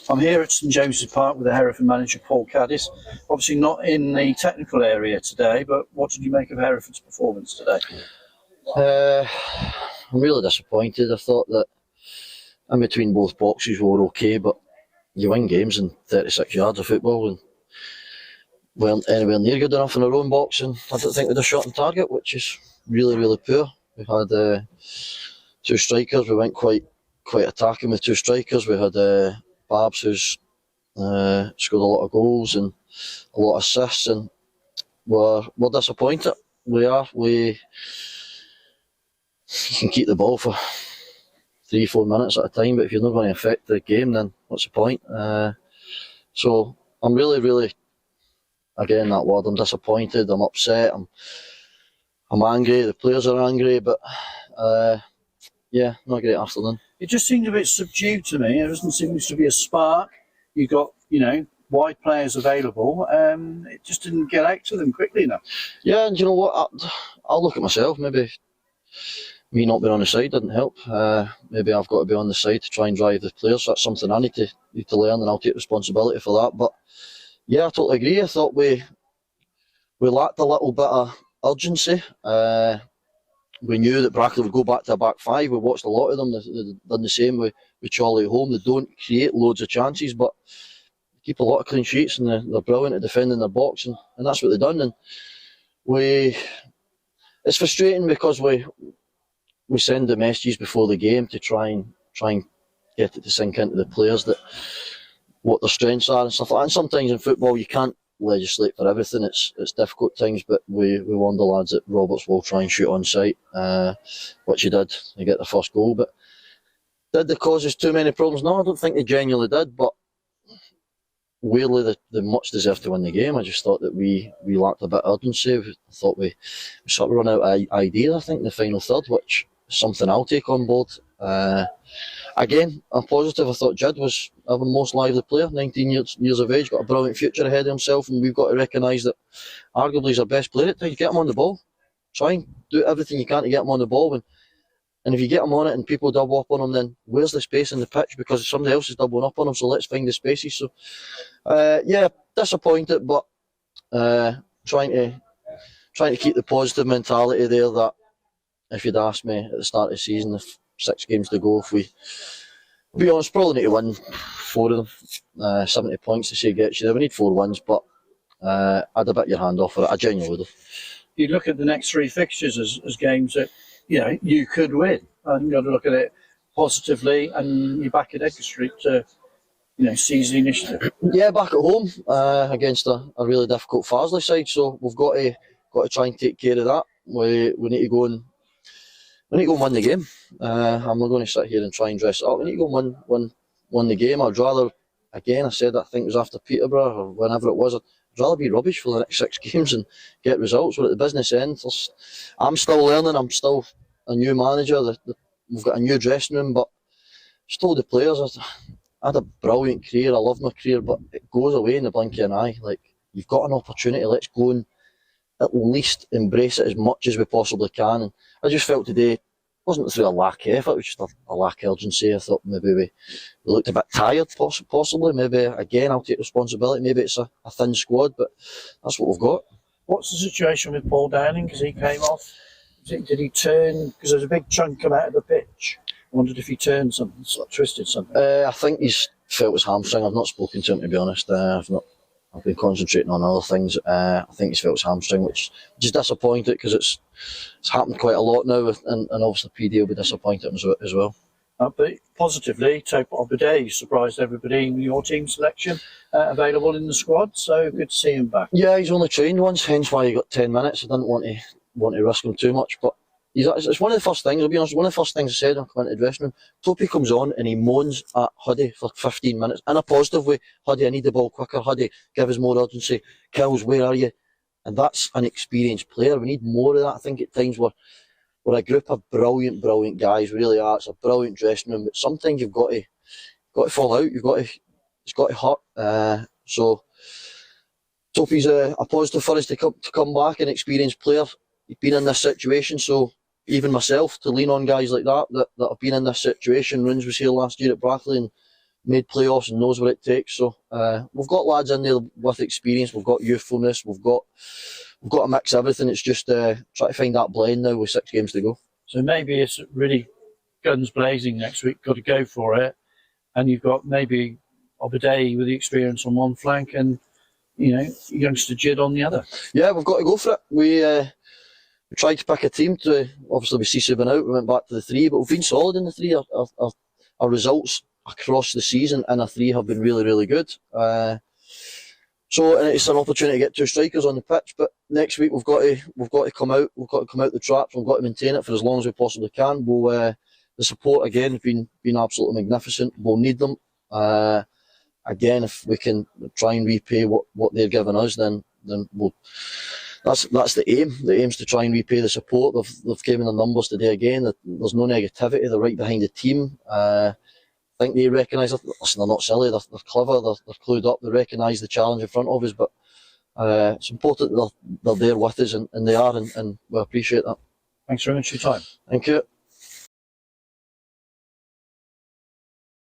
I'm here at St James's Park with the Hereford manager, Paul Caddis. Obviously not in the technical area today, but what did you make of Hereford's performance today? I'm really disappointed. I thought that in between both boxes we were okay, but you win games in 36 yards of football and weren't anywhere near good enough in our own box, and I don't think we had a shot on target, which is really, really poor. We had two strikers. We went quite attacking with two strikers. We had Babs, who's scored a lot of goals and a lot of assists, and we're disappointed. We are. You can keep the ball for 3-4 minutes at a time, but if you're not going to affect the game, then what's the point? So I'm really, again, that word, I'm disappointed, I'm upset, I'm angry, the players are angry, but yeah, not a great afternoon. It just seemed a bit subdued to me. There doesn't seem to be a spark. You got, wide players available. It just didn't get out to them quickly enough. Yeah, and you know what? I'll look at myself. Maybe me not being on the side didn't help. Maybe I've got to be on the side to try and drive the players. That's something I need to learn, and I'll take responsibility for that. But yeah, I totally agree. I thought we lacked a little bit of urgency. We knew that Brackley would go back to a back five. We watched a lot of them. They've done the same with Charlie at home. They don't create loads of chances, but keep a lot of clean sheets, and they're brilliant at defending their box, and that's what they've done. And it's frustrating because we send the messages before the game to try and get it to sink into the players that what their strengths are and stuff like that. And sometimes in football you can't legislate for everything. It's difficult times, but we warned the lads that Roberts will try and shoot on sight, which he did. They get the first goal, but did they cause us too many problems? No, I don't think they genuinely did, but weirdly they much deserved to win the game. I just thought that we lacked a bit of urgency. I thought we sort of run out of ideas, I think, in the final third, which is something I'll take on board. Again, I'm positive. I thought Judd was our most lively player, 19 years of age, got a brilliant future ahead of himself, and we've got to recognise that arguably he's our best player at times. Get him on the ball. Try and do everything you can to get him on the ball. And if you get him on it and people double up on him, then where's the space in the pitch? Because somebody else is doubling up on him, so let's find the spaces. So, yeah, disappointed, but trying to keep the positive mentality there that if you'd asked me at the start of the season, if 6 games to go, if we be honest, probably need to win 4 of them. 70 points to say gets you there. We need 4 wins, but I'd have bit your hand off for it. I genuinely would have. You look at the next 3 fixtures as games that you could win, and you've got to look at it positively, and you're back at Edgar Street to seize the initiative. Yeah, back at home against a really difficult Farsley side, so we've got to try and take care of that. We need to go and win the game. I'm not going to sit here and try and dress it up. We need to go and win the game. I'd rather, again, I said I think it was after Peterborough or whenever it was, I'd rather be rubbish for the next 6 games and get results. We're at the business end. I'm still learning. I'm still a new manager. We've got a new dressing room, but I just told the players I had a brilliant career. I love my career, but it goes away in the blink of an eye. Like, you've got an opportunity. Let's go and at least embrace it as much as we possibly can. And I just felt today it wasn't through a lack of effort, it was just a lack of urgency. I thought maybe we looked a bit tired, possibly. Maybe, again, I'll take responsibility. Maybe it's a thin squad, but that's what we've got. What's the situation with Paul Downing? Because he came off. Did he turn? Because there's a big chunk come out of the pitch. I wondered if he turned something, sort of twisted something. I think he's felt his hamstring. I've not spoken to him, to be honest. I've been concentrating on other things. I think he's felt his hamstring, which is disappointing because it's happened quite a lot now, and obviously PD will be disappointed as well. But positively, Tope Obade surprised everybody in your team selection, available in the squad, so good to see him back. Yeah, he's only trained once, hence why he got 10 minutes. I didn't want to risk him too much, but it's one of the first things, I'll be honest, one of the first things I said when I come into the dressing room. Tope comes on and he moans at Huddy for 15 minutes, in a positive way. Huddy, I need the ball quicker. Huddy, give us more urgency. Kills, where are you? And that's an experienced player. We need more of that. I think at times we're a group of brilliant guys, really are. It's a brilliant dressing room, but sometimes you've got to fall out. It's got to hurt. So Tope's a positive for us to come back, an experienced player. He's been in this situation, so even myself, to lean on guys like that have been in this situation. Rins was here last year at Brackley and made playoffs and knows what it takes. So we've got lads in there with experience. We've got youthfulness. We've got to mix everything. It's just try to find that blend now with 6 games to go. So maybe it's really guns blazing next week. Got to go for it, and you've got maybe Obadei with the experience on one flank, and youngster Jid on the other. Yeah, we've got to go for it. We tried to pick a team to. Obviously, with Cece been out, we went back to the 3, but we've been solid in the 3. Our results across the season in a 3 have been really, really good. So it's an opportunity to get 2 strikers on the pitch. But next week we've got to come out. We've got to come out the traps. We've got to maintain it for as long as we possibly can. The support again has been absolutely magnificent. We'll need them. Again, if we can try and repay what they've given us, then we'll. That's the aim. The aim's to try and repay the support. They've given the numbers today again. There's no negativity. They're right behind the team. I think they recognise it. Listen, they're not silly. They're clever. They're clued up. They recognise the challenge in front of us. But it's important that they're there with us, and they are, and we appreciate that. Thanks very much for your time. Thank you.